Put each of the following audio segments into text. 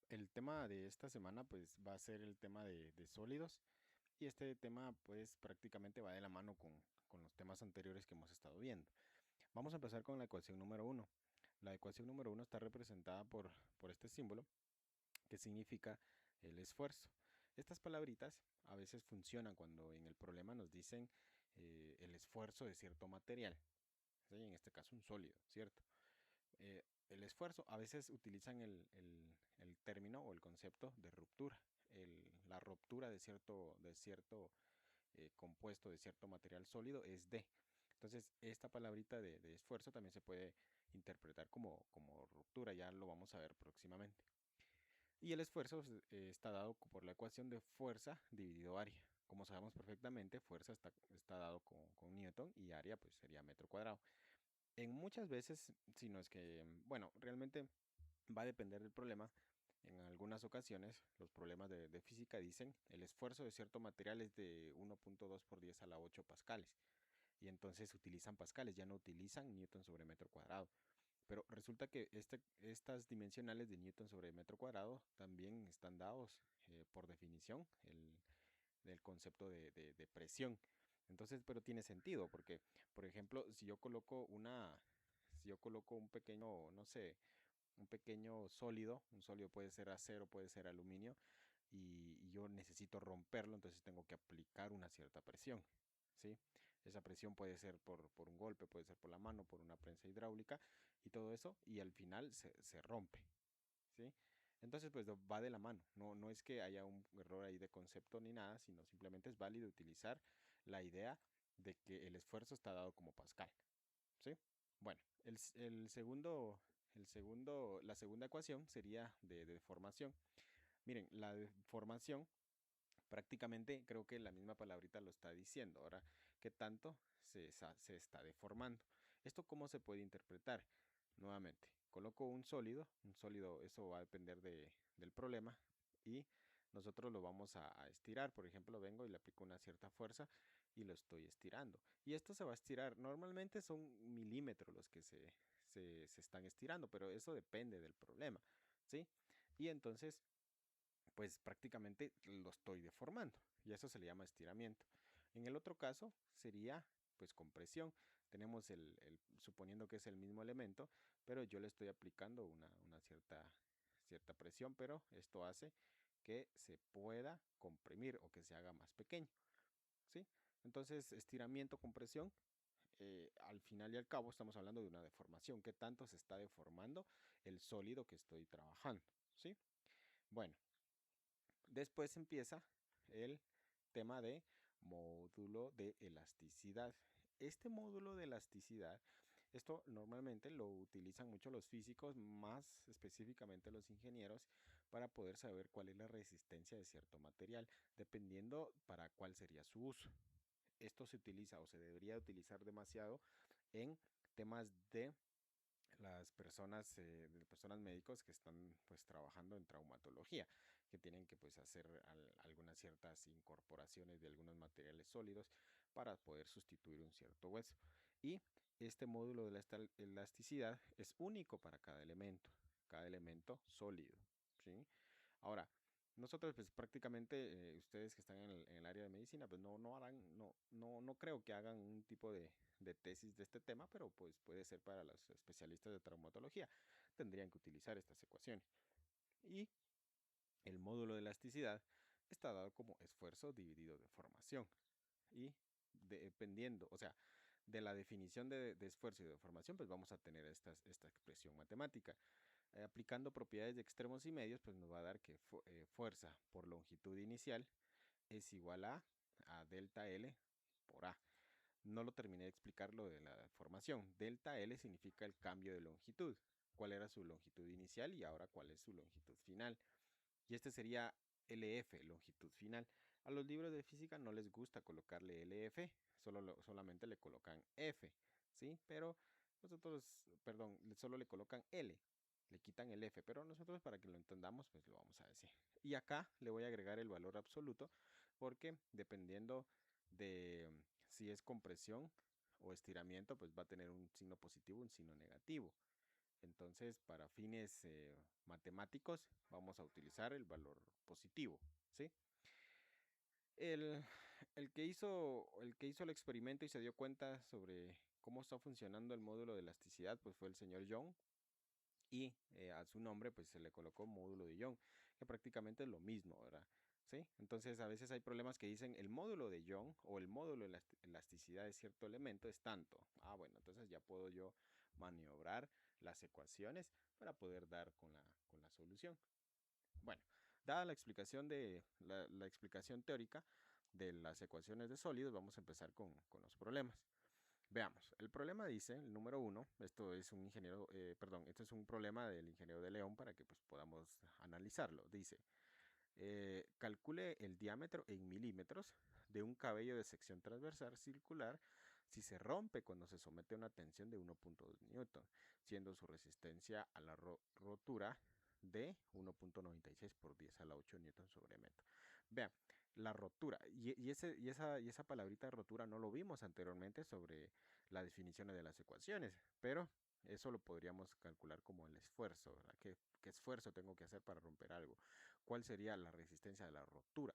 El tema de esta semana pues va a ser el tema de sólidos y este tema pues prácticamente va de la mano con los temas anteriores que hemos estado viendo. Vamos a empezar con la ecuación número uno. La ecuación número uno está representada por este símbolo que significa el esfuerzo. Estas palabritas a veces funcionan cuando en el problema nos dicen el esfuerzo de cierto material, ¿sí? En este caso un sólido, ¿cierto? El esfuerzo, a veces utilizan el término o el concepto de ruptura, la ruptura de cierto compuesto, de cierto material sólido es D. Entonces, esta palabrita de esfuerzo también se puede interpretar como ruptura, ya lo vamos a ver próximamente. Y el esfuerzo está dado por la ecuación de fuerza dividido área. Como sabemos perfectamente, fuerza está dado con Newton y área pues sería metro cuadrado. En muchas veces, si no es que, bueno, realmente va a depender del problema. En algunas ocasiones, los problemas de física dicen el esfuerzo de cierto material es de 1.2 por 10 a la 8 pascales. Y entonces utilizan pascales, ya no utilizan newton sobre metro cuadrado. Pero resulta que estas dimensionales de newton sobre metro cuadrado también están dados por definición del concepto de presión. Entonces, pero tiene sentido, porque, por ejemplo, si yo coloco un pequeño, no sé, un pequeño sólido, un sólido puede ser acero, puede ser aluminio, y yo necesito romperlo, entonces tengo que aplicar una cierta presión, ¿sí? Esa presión puede ser por un golpe, puede ser por la mano, por una prensa hidráulica, y todo eso, y al final se rompe, ¿sí? Entonces, pues va de la mano. No es que haya un error ahí de concepto ni nada, sino simplemente es válido utilizar la idea de que el esfuerzo está dado como Pascal, ¿sí? Bueno, la segunda ecuación sería de deformación. Miren, la deformación prácticamente creo que la misma palabrita lo está diciendo. Ahora, ¿qué tanto se está deformando? ¿Esto cómo se puede interpretar? Nuevamente, coloco un sólido, eso va a depender del problema y nosotros lo vamos a estirar. Por ejemplo, vengo y le aplico una cierta fuerza y lo estoy estirando. Y esto se va a estirar. Normalmente son milímetros los que se están estirando, pero eso depende del problema, ¿sí? Y entonces pues prácticamente lo estoy deformando y eso se le llama estiramiento. En el otro caso sería pues compresión. Tenemos suponiendo que es el mismo elemento, pero yo le estoy aplicando una cierta presión, pero esto hace que se pueda comprimir o que se haga más pequeño, ¿sí? Entonces, estiramiento, compresión, al final y al cabo estamos hablando de una deformación. ¿Qué tanto se está deformando el sólido que estoy trabajando? ¿Sí? Bueno, después empieza el tema de módulo de elasticidad. Este módulo de elasticidad, esto normalmente lo utilizan mucho los físicos, más específicamente los ingenieros, para poder saber cuál es la resistencia de cierto material, dependiendo para cuál sería su uso. Esto se utiliza o se debería utilizar demasiado en temas de de personas médicos que están pues trabajando en traumatología, que tienen que pues hacer algunas ciertas incorporaciones de algunos materiales sólidos para poder sustituir un cierto hueso. Y este módulo de la elasticidad es único para cada elemento sólido, ¿sí? Ahora, nosotros, pues prácticamente, ustedes que están en el área de medicina, pues no harán, no creo que hagan un tipo de tesis de este tema, pero pues puede ser para los especialistas de traumatología. Tendrían que utilizar estas ecuaciones. Y el módulo de elasticidad está dado como esfuerzo dividido deformación. Y dependiendo, o sea, de la definición de esfuerzo y de deformación, pues vamos a tener esta expresión matemática. Aplicando propiedades de extremos y medios, pues nos va a dar que fuerza por longitud inicial es igual a delta L por A. No lo terminé de explicar lo de la formación. Delta L significa el cambio de longitud. ¿Cuál era su longitud inicial y ahora cuál es su longitud final? Y este sería LF, longitud final. A los libros de física no les gusta colocarle LF, solamente le colocan F, ¿sí? Pero nosotros, perdón, solo le colocan L, le quitan el F, pero nosotros para que lo entendamos, pues lo vamos a decir. Y acá le voy a agregar el valor absoluto, porque dependiendo de si es compresión o estiramiento, pues va a tener un signo positivo, un signo negativo. Entonces, para fines matemáticos, vamos a utilizar el valor positivo, ¿sí? El, el que hizo el experimento y se dio cuenta sobre cómo está funcionando el módulo de elasticidad, pues fue el señor Young. Y a su nombre pues se le colocó módulo de Young, que prácticamente es lo mismo, ¿verdad? ¿Sí? Entonces a veces hay problemas que dicen el módulo de Young o el módulo de elasticidad de cierto elemento es tanto. Ah, bueno, entonces ya puedo yo maniobrar las ecuaciones para poder dar con la solución. Bueno, dada la explicación la explicación teórica de las ecuaciones de sólidos, vamos a empezar con los problemas. Veamos, el problema dice, el número uno, esto es un ingeniero, perdón, esto es un problema del ingeniero de León para que pues, podamos analizarlo. Dice, calcule el diámetro en milímetros de un cabello de sección transversal circular si se rompe cuando se somete a una tensión de 1.2 newton, siendo su resistencia a la rotura de 1.96 por 10 a la 8 newton sobre metro. Vean, la rotura, y esa palabrita rotura no lo vimos anteriormente sobre las definiciones de las ecuaciones, pero eso lo podríamos calcular como el esfuerzo, ¿verdad? ¿Qué esfuerzo tengo que hacer para romper algo? ¿Cuál sería la resistencia de la rotura?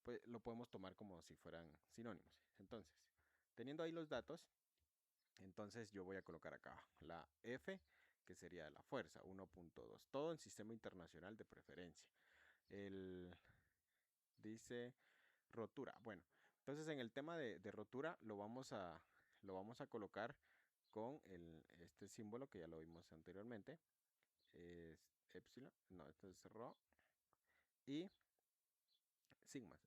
Pues lo podemos tomar como si fueran sinónimos. Entonces, teniendo ahí los datos, entonces yo voy a colocar acá la F, que sería la fuerza, 1.2. Todo en sistema internacional de preferencia. El, dice rotura. Bueno, entonces en el tema de rotura lo vamos a colocar con este símbolo que ya lo vimos anteriormente. Es epsilon, no, esto es rho y sigma.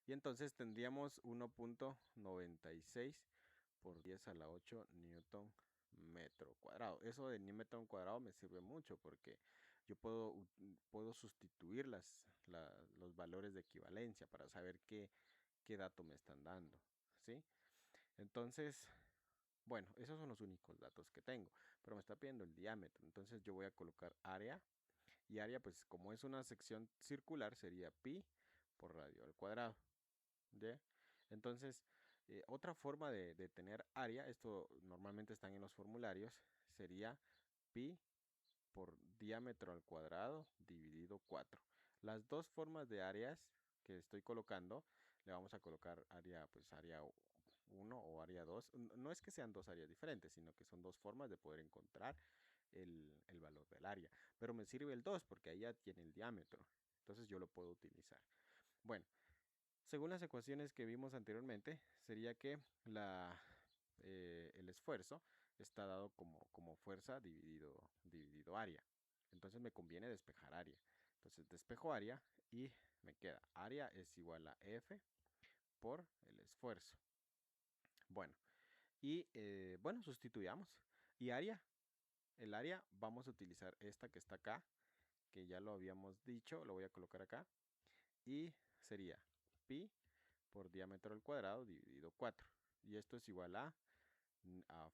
Y entonces tendríamos 1.96 por 10 a la 8 newton metro cuadrado. Eso de newton cuadrado me sirve mucho porque yo puedo sustituir los valores de equivalencia para saber qué dato me están dando, ¿sí? Entonces, bueno, esos son los únicos datos que tengo, pero me está pidiendo el diámetro. Entonces yo voy a colocar área y área, pues como es una sección circular, sería pi por radio al cuadrado. ¿Ya? Entonces, otra forma de tener área, esto normalmente están en los formularios, sería pi por diámetro al cuadrado dividido 4. Las dos formas de áreas que estoy colocando, le vamos a colocar área, pues área 1 o área 2. No es que sean dos áreas diferentes, sino que son dos formas de poder encontrar el valor del área. Pero me sirve el 2 porque ahí ya tiene el diámetro. Entonces yo lo puedo utilizar. Bueno, según las ecuaciones que vimos anteriormente, sería que el esfuerzo está dado como fuerza dividido área. Entonces me conviene despejar área. Entonces despejo área y me queda área es igual a F por el esfuerzo. Bueno, y bueno, sustituyamos. Y área, el área vamos a utilizar esta que está acá, que ya lo habíamos dicho, lo voy a colocar acá. Y sería pi por diámetro al cuadrado dividido 4. Y esto es igual a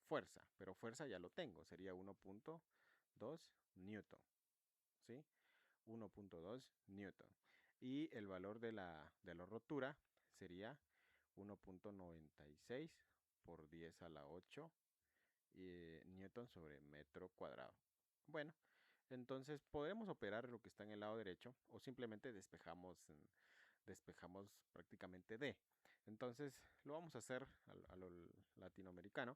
fuerza, pero fuerza ya lo tengo, sería 1.2 newton, ¿sí? 1.2 newton. Y el valor de la rotura sería 1.96 por 10 a la 8 newton sobre metro cuadrado. Bueno, entonces podemos operar lo que está en el lado derecho o simplemente despejamos prácticamente D. Entonces lo vamos a hacer a lo latinoamericano,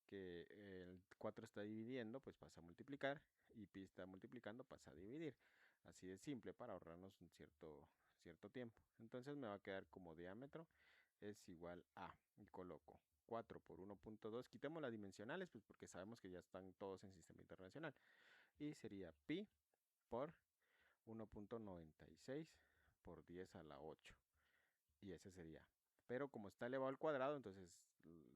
que el 4 está dividiendo, pues pasa a multiplicar y pi está multiplicando, pasa a dividir. Así de simple para ahorrarnos un cierto tiempo. Entonces me va a quedar como diámetro es igual a, y coloco 4 por 1.2, quitemos las dimensionales, pues porque sabemos que ya están todos en sistema internacional, y sería pi por 1.96 por 10 a la 8. Y ese sería. Pero como está elevado al cuadrado, entonces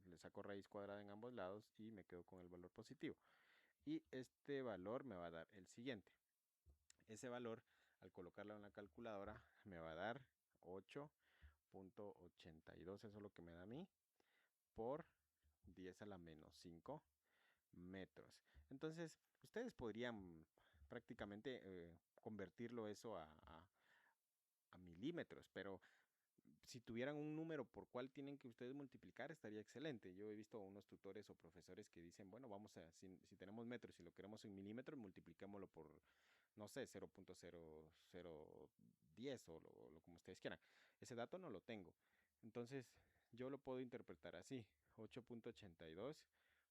le saco raíz cuadrada en ambos lados y me quedo con el valor positivo. Y este valor me va a dar el siguiente. Ese valor, al colocarlo en la calculadora, me va a dar 8.82. Eso es lo que me da a mí por 10 a la menos 5 metros. Entonces, ustedes podrían prácticamente convertirlo eso a milímetros, pero si tuvieran un número por cual tienen que ustedes multiplicar, estaría excelente. Yo he visto unos tutores o profesores que dicen, bueno, vamos a, si tenemos metros y lo queremos en milímetros, multipliquémoslo por, no sé, 0.0010 o lo como ustedes quieran. Ese dato no lo tengo. Entonces, yo lo puedo interpretar así, 8.82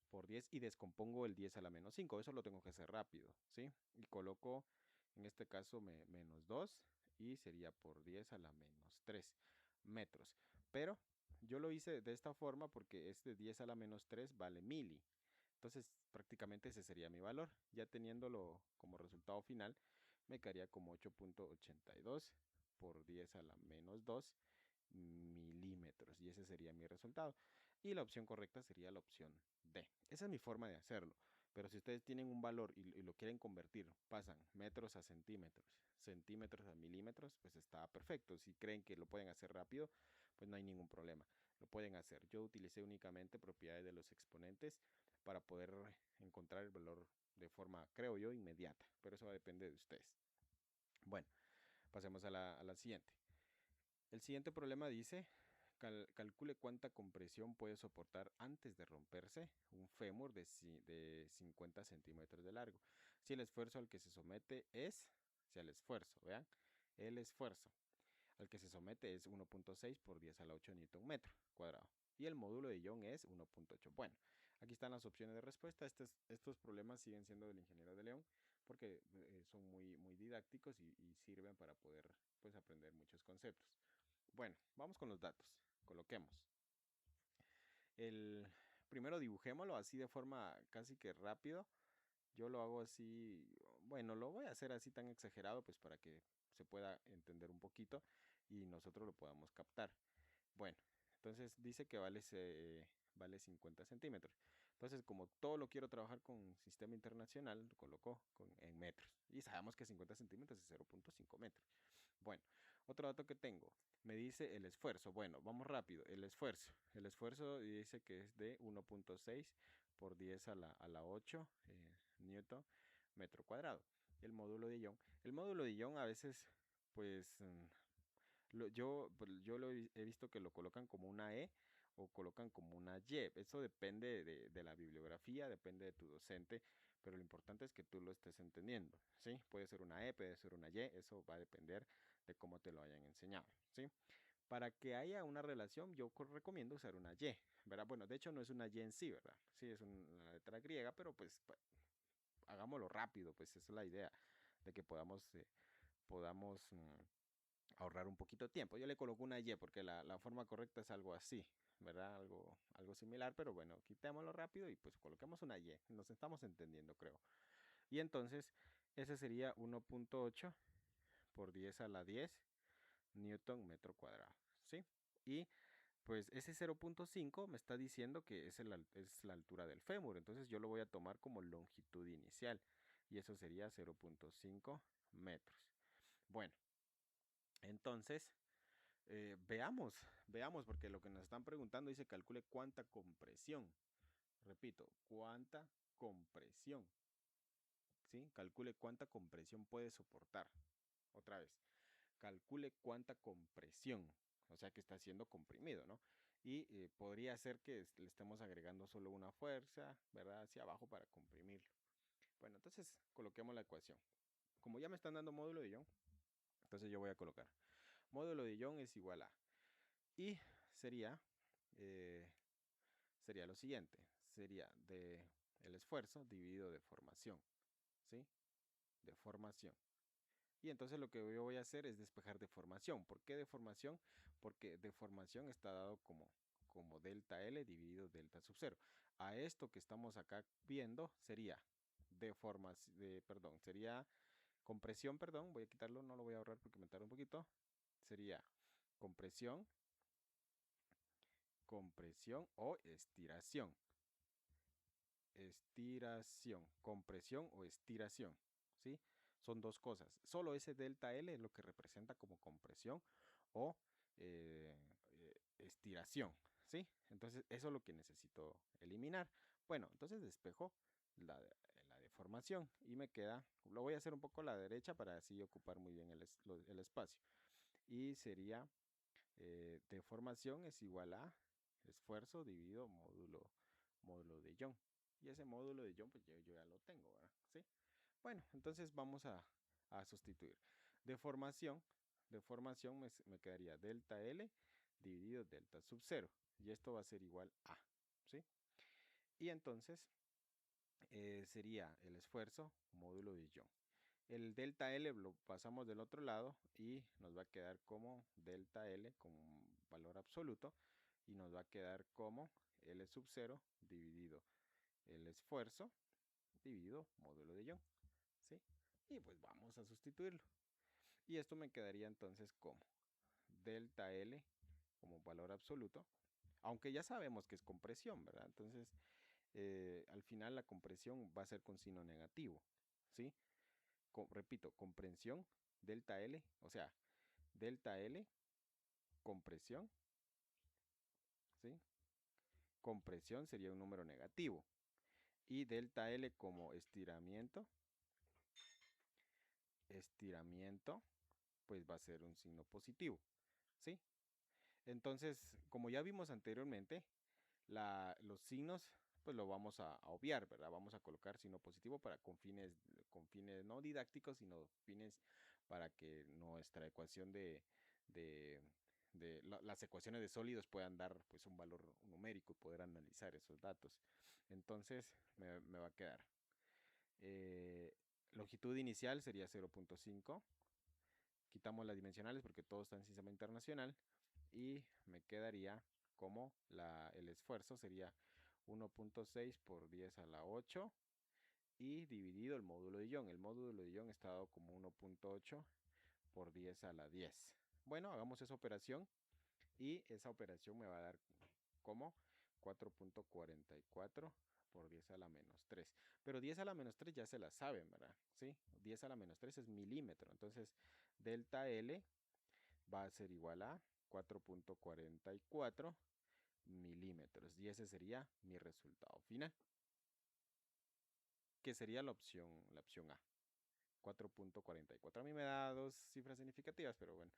por 10 y descompongo el 10 a la menos 5. Eso lo tengo que hacer rápido, ¿sí? Y coloco, en este caso, menos 2 y sería por 10 a la menos 3 metros. Pero yo lo hice de esta forma porque este 10 a la menos 3 vale mili. Entonces, prácticamente ese sería mi valor. Ya teniéndolo como resultado final, me quedaría como 8.82 por 10 a la menos 2 milímetros. Y ese sería mi resultado. Y la opción correcta sería la opción D. Esa es mi forma de hacerlo. Pero si ustedes tienen un valor y lo quieren convertir, pasan metros a centímetros, centímetros a milímetros, pues está perfecto. Si creen que lo pueden hacer rápido, pues no hay ningún problema. Lo pueden hacer. Yo utilicé únicamente propiedades de los exponentes para poder encontrar el valor de forma, creo yo, inmediata. Pero eso va a depender de ustedes. Bueno, pasemos a la siguiente. El siguiente problema dice, calcule cuánta compresión puede soportar antes de romperse un fémur de 50 centímetros de largo. Si el esfuerzo al que se somete es, si el esfuerzo, vean, el esfuerzo al que se somete es 1.6 por 10 a la 8 newton metro cuadrado. Y el módulo de Young es 1.8. Bueno, aquí están las opciones de respuesta. Estos problemas siguen siendo del ingeniero de León porque son muy didácticos y sirven para poder pues, aprender muchos conceptos. Bueno, vamos con los datos. Coloquemos. El primero dibujémoslo así de forma casi que rápido. Yo lo hago así, bueno, lo voy a hacer así tan exagerado pues para que se pueda entender un poquito y nosotros lo podamos captar. Bueno, entonces dice que vale 50 centímetros. Entonces, como todo lo quiero trabajar con sistema internacional, lo coloco en metros. Y sabemos que 50 centímetros es 0.5 metros. Bueno, otro dato que tengo, me dice el esfuerzo. Bueno, vamos rápido. El esfuerzo. El esfuerzo dice que es de 1.6 por 10 a la 8 newton metro cuadrado. El módulo de Young. El módulo de Young a veces, pues, yo he visto que lo colocan como una E o colocan como una Y. Eso depende de la bibliografía, depende de tu docente, pero lo importante es que tú lo estés entendiendo, ¿sí? Puede ser una E, puede ser una Y, eso va a depender de cómo te lo hayan enseñado, ¿sí? Para que haya una relación, yo recomiendo usar una Y, ¿verdad? Bueno, de hecho no es una Y en sí, ¿verdad? Sí, es una letra griega, pero pues hagámoslo rápido, pues esa es la idea, de que podamos ahorrar un poquito de tiempo. Yo le coloco una Y porque la forma correcta es algo así, ¿verdad? Algo similar, pero bueno, quitémoslo rápido y pues coloquemos una Y. Nos estamos entendiendo, creo. Y entonces, ese sería 1.8 por 10 a la 10 newton metro cuadrado, ¿sí? Y pues ese 0.5 me está diciendo que es la altura del fémur, entonces yo lo voy a tomar como longitud inicial y eso sería 0.5 metros. Bueno, entonces veamos, porque lo que nos están preguntando dice calcule cuánta compresión. Repito, cuánta compresión. ¿Sí? Calcule cuánta compresión puede soportar. Otra vez, calcule cuánta compresión. O sea que está siendo comprimido, ¿no? Y podría ser que le estemos agregando solo una fuerza, ¿verdad? Hacia abajo para comprimirlo. Bueno, entonces coloquemos la ecuación. Como ya me están dando módulo de Young, entonces yo voy a colocar módulo de Young es igual a y sería, eh, sería lo siguiente, sería de el esfuerzo dividido de formación, ¿sí? De formación. Y entonces lo que yo voy a hacer es despejar deformación. ¿Por qué deformación? Porque deformación está dado como delta L dividido delta sub 0. A esto que estamos acá viendo sería perdón, sería compresión, perdón, voy a quitarlo, no lo voy a ahorrar porque me tarda un poquito. Sería compresión, compresión o estiración. Estiración, compresión o estiración, ¿sí? Son dos cosas. Solo ese delta L es lo que representa como compresión o estiración, ¿sí? Entonces, eso es lo que necesito eliminar. Bueno, entonces despejo la deformación y me queda, lo voy a hacer un poco a la derecha para así ocupar muy bien el espacio. Y sería deformación es igual a esfuerzo dividido módulo de Young. Y ese módulo de Young, pues yo ya lo tengo, ¿verdad? ¿Sí? Bueno, entonces vamos a sustituir. Deformación, deformación me quedaría delta L dividido delta sub 0. Y esto va a ser igual a, ¿sí? Y entonces sería el esfuerzo módulo de Young. El delta L lo pasamos del otro lado y nos va a quedar como delta L como un valor absoluto y nos va a quedar como L sub 0 dividido el esfuerzo dividido módulo de Young, ¿sí? Y pues vamos a sustituirlo. Y esto me quedaría entonces como delta L como valor absoluto, aunque ya sabemos que es compresión, ¿verdad? Entonces, al final la compresión va a ser con signo negativo, ¿sí? Repito, comprensión, delta L, o sea, delta L, compresión, ¿sí? Compresión sería un número negativo. Y delta L como estiramiento, estiramiento, pues va a ser un signo positivo, ¿sí? Entonces, como ya vimos anteriormente, los signos pues lo vamos a obviar, ¿verdad? Vamos a colocar signo positivo para con fines no didácticos, sino fines para que nuestra ecuación de, las ecuaciones de sólidos puedan dar pues un valor numérico y poder analizar esos datos. Entonces me va a quedar. eh, longitud inicial sería 0.5. Quitamos las dimensionales porque todo está en sistema internacional y me quedaría como el esfuerzo sería 1.6 por 10 a la 8 y dividido el módulo de Young. El módulo de Young está dado como 1.8 por 10 a la 10. Bueno, hagamos esa operación y esa operación me va a dar como 4.44 por 10 a la menos 3. Pero 10 a la menos 3 ya se la saben, ¿verdad? Sí, 10 a la menos 3 es milímetro. Entonces, delta L va a ser igual a 4.44 milímetros. Y ese sería mi resultado final, que sería la opción A. 4.44. A mí me da dos cifras significativas, pero bueno,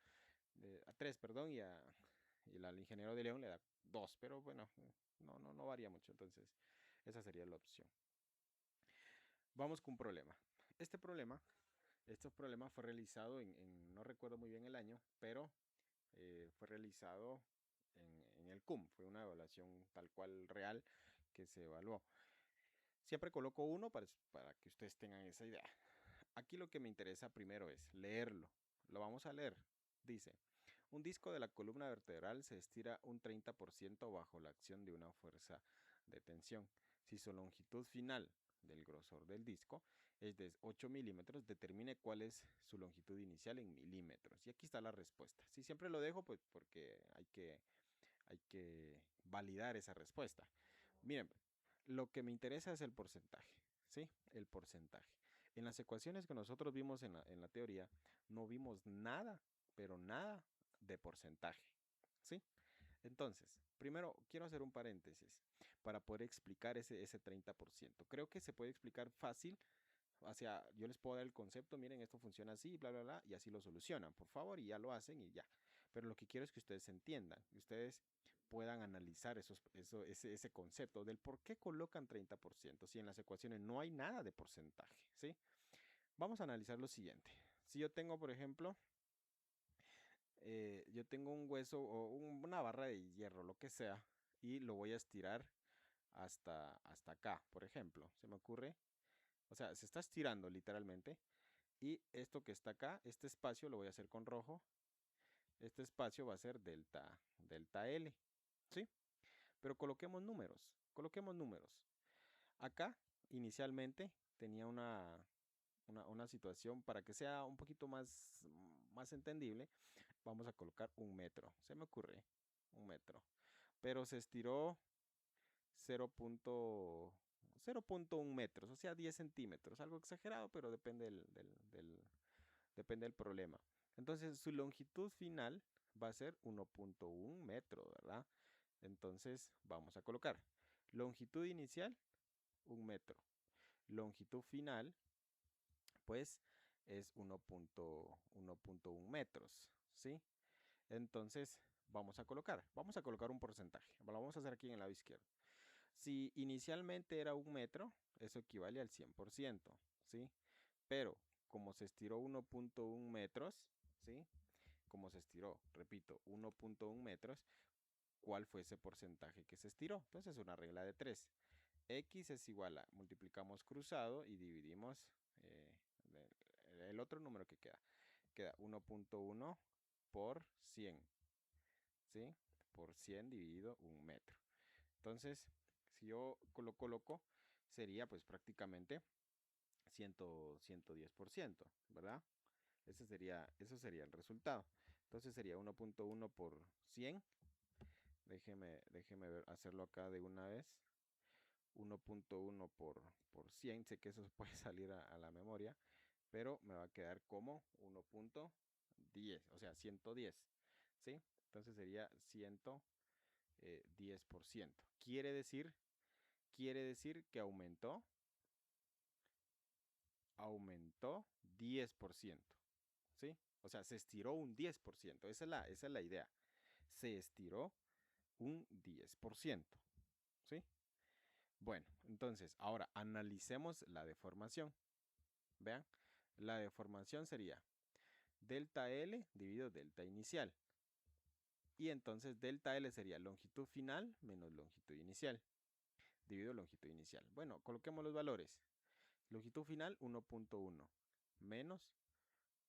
a 3, perdón, y al ingeniero de León le da 2, pero bueno, no varía mucho. Entonces, esa sería la opción. Vamos con un problema. Este problema fue realizado no recuerdo muy bien el año, pero fue realizado en el CUM. Fue una evaluación tal cual real que se evaluó. Siempre coloco uno para que ustedes tengan esa idea. Aquí lo que me interesa primero es leerlo. Lo vamos a leer. Dice, un disco de la columna vertebral se estira un 30% bajo la acción de una fuerza de tensión. Si su longitud final del grosor del disco es de 8 milímetros, determine cuál es su longitud inicial en milímetros. Y aquí está la respuesta. Si siempre lo dejo, pues porque hay que validar esa respuesta. Miren, lo que me interesa es el porcentaje, ¿sí? El porcentaje. En las ecuaciones que nosotros vimos en la teoría, no vimos nada, pero nada de porcentaje, ¿sí? Entonces, primero quiero hacer un paréntesis para poder explicar ese 30%. Creo que se puede explicar fácil. O sea, yo les puedo dar el concepto, miren, esto funciona así, bla, bla, bla, y así lo solucionan, por favor, y ya lo hacen y ya. Pero lo que quiero es que ustedes entiendan, que ustedes puedan analizar ese concepto del por qué colocan 30%, si en las ecuaciones no hay nada de porcentaje, ¿sí? Vamos a analizar lo siguiente. Si yo tengo, por ejemplo, yo tengo un hueso o una barra de hierro, lo que sea, y lo voy a estirar hasta acá, por ejemplo, se me ocurre. O sea, se está estirando literalmente. Y esto que está acá, este espacio lo voy a hacer con rojo. Este espacio va a ser delta L. ¿Sí? Pero coloquemos números. Coloquemos números. Acá, inicialmente, tenía una situación para que sea un poquito más entendible. Vamos a colocar 1 metro. Se me ocurre. 1 metro. Pero se estiró 0.1 metros, o sea, 10 centímetros. Algo exagerado, pero depende depende del problema. Entonces, su longitud final va a ser 1.1 metro, ¿verdad? Entonces, vamos a colocar longitud inicial, 1 metro. Longitud final, pues, es 1.1 metros, ¿sí? Entonces, vamos a colocar un porcentaje. Lo vamos a hacer aquí en el lado izquierdo. Si inicialmente era 1 metro, eso equivale al 100%, ¿sí? Pero como se estiró 1.1 metros, ¿sí? Como se estiró, repito, 1.1 metros, ¿cuál fue ese porcentaje que se estiró? Entonces es una regla de 3. X es igual a, multiplicamos cruzado y dividimos el otro número que queda. Queda 1.1 por 100, ¿sí? Por 100 dividido 1 metro. Entonces, si yo lo coloco, sería pues prácticamente 110%, ¿verdad? Eso sería el resultado. Entonces sería 1.1 por 100. Déjeme hacerlo acá de una vez. 1.1 por 100. Sé que eso puede salir a la memoria, pero me va a quedar como 1.10, o sea, 110, ¿sí? Entonces sería 110%. Quiere decir que aumentó 10%, ¿sí? O sea, se estiró un 10%. Esa es la idea. Se estiró un 10%, ¿sí? Bueno, entonces, ahora analicemos la deformación. Vean, la deformación sería delta L dividido delta inicial. Y entonces delta L sería longitud final menos longitud inicial, dividido longitud inicial. Bueno, coloquemos los valores. Longitud final 1.1 menos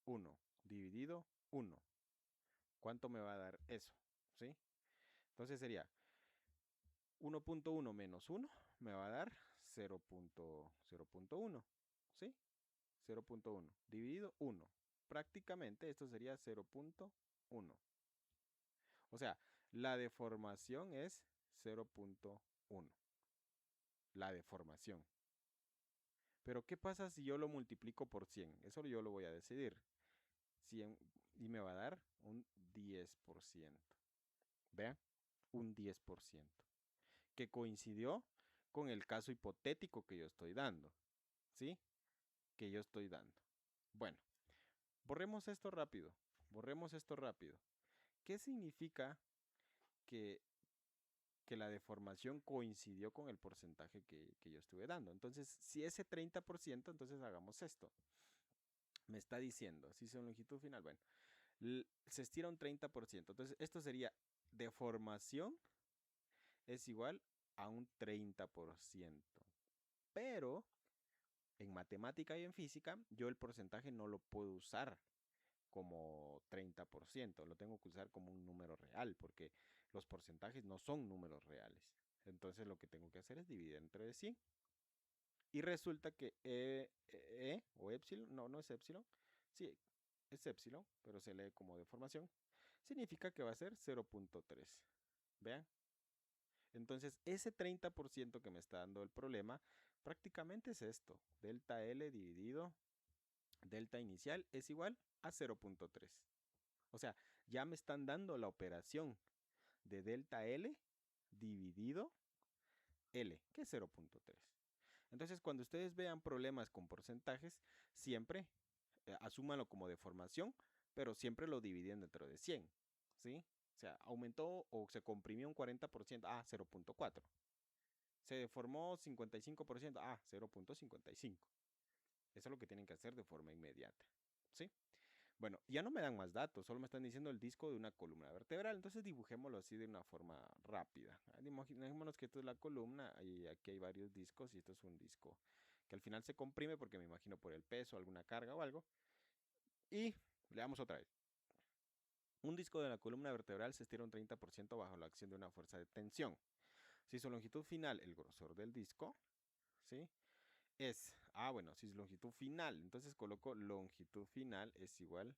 1 dividido 1. ¿Cuánto me va a dar eso? ¿Sí? Entonces sería 1.1 menos 1 me va a dar 0.1. ¿Sí? 0.1 dividido 1. Prácticamente esto sería 0.1. O sea, la deformación es 0.1. La deformación. Pero ¿qué pasa si yo lo multiplico por 100? Eso yo lo voy a decidir. 100 y me va a dar un 10%. Vean, un 10%. Que coincidió con el caso hipotético que yo estoy dando. ¿Sí? Que yo estoy dando. Bueno, borremos esto rápido. Borremos esto rápido. ¿Qué significa que, que la deformación coincidió con el porcentaje que yo estuve dando? Entonces, si ese 30%, entonces hagamos esto. Me está diciendo, si son longitud final, bueno, se estira un 30%. Entonces, esto sería deformación es igual a un 30%. Pero en matemática y en física, yo el porcentaje no lo puedo usar como 30%, lo tengo que usar como un número real, porque los porcentajes no son números reales. Entonces lo que tengo que hacer es dividir entre 100. Y resulta que o epsilon, no es epsilon, sí, es epsilon, pero se lee como deformación, significa que va a ser 0.3. Vean. Entonces, ese 30% que me está dando el problema, prácticamente es esto. Delta L dividido delta inicial es igual a 0.3. O sea, ya me están dando la operación de delta L dividido L, que es 0.3. Entonces, cuando ustedes vean problemas con porcentajes, siempre asúmanlo como deformación, pero siempre lo dividen dentro de 100, ¿sí? O sea, aumentó o se comprimió un 40%, 0.4. Se deformó 55%, 0.55. Eso es lo que tienen que hacer de forma inmediata, ¿sí? Bueno, ya no me dan más datos, solo me están diciendo el disco de una columna vertebral, entonces dibujémoslo así de una forma rápida. Imaginémonos que esto es la columna y aquí hay varios discos y esto es un disco que al final se comprime porque me imagino por el peso, alguna carga o algo. Y le damos otra vez. Un disco de la columna vertebral se estira un 30% bajo la acción de una fuerza de tensión. Si su longitud final, el grosor del disco, ¿sí? Bueno, si es longitud final, entonces coloco longitud final es igual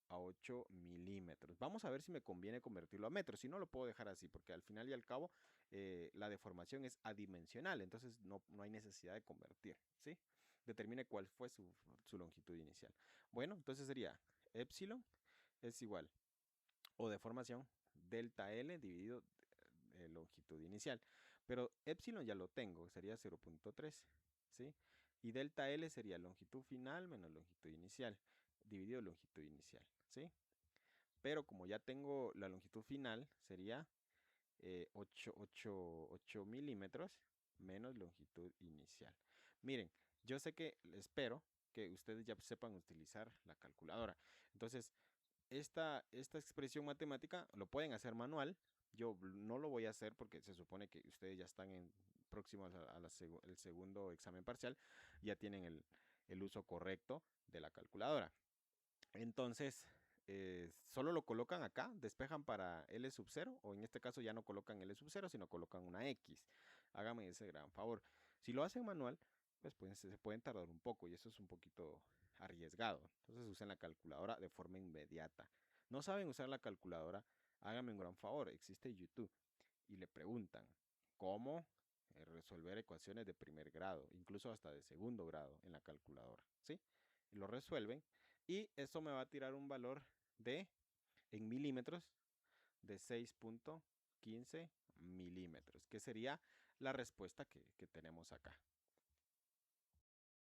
a 8 milímetros. Vamos a ver si me conviene convertirlo a metros. Si no, lo puedo dejar así, porque al final y al cabo la deformación es adimensional, entonces no hay necesidad de convertir, ¿sí? Determine cuál fue su longitud inicial. Bueno, entonces sería epsilon es igual, o deformación, delta L dividido longitud inicial. Pero epsilon ya lo tengo, sería 0.3, ¿sí? Y delta L sería longitud final menos longitud inicial, dividido longitud inicial, ¿sí? pero como ya tengo la longitud final, sería 8 milímetros menos longitud inicial. Miren, yo sé que espero que ustedes ya sepan utilizar la calculadora. Entonces, esta expresión matemática lo pueden hacer manual. Yo no lo voy a hacer porque se supone que ustedes ya están próximos el segundo examen parcial, ya tienen el uso correcto de la calculadora. Entonces, solo lo colocan acá, despejan para L sub 0, o en este caso ya no colocan L sub 0, sino colocan una X. Hágame ese gran favor. Si lo hacen manual, pues se pueden tardar un poco y eso es un poquito arriesgado. Entonces usen la calculadora de forma inmediata. ¿No saben usar la calculadora? Háganme un gran favor. Existe YouTube y le preguntan cómo resolver ecuaciones de primer grado, incluso hasta de segundo grado en la calculadora, ¿sí? Y lo resuelven y eso me va a tirar un valor de, en milímetros, de 6,15 milímetros, que sería la respuesta que tenemos acá.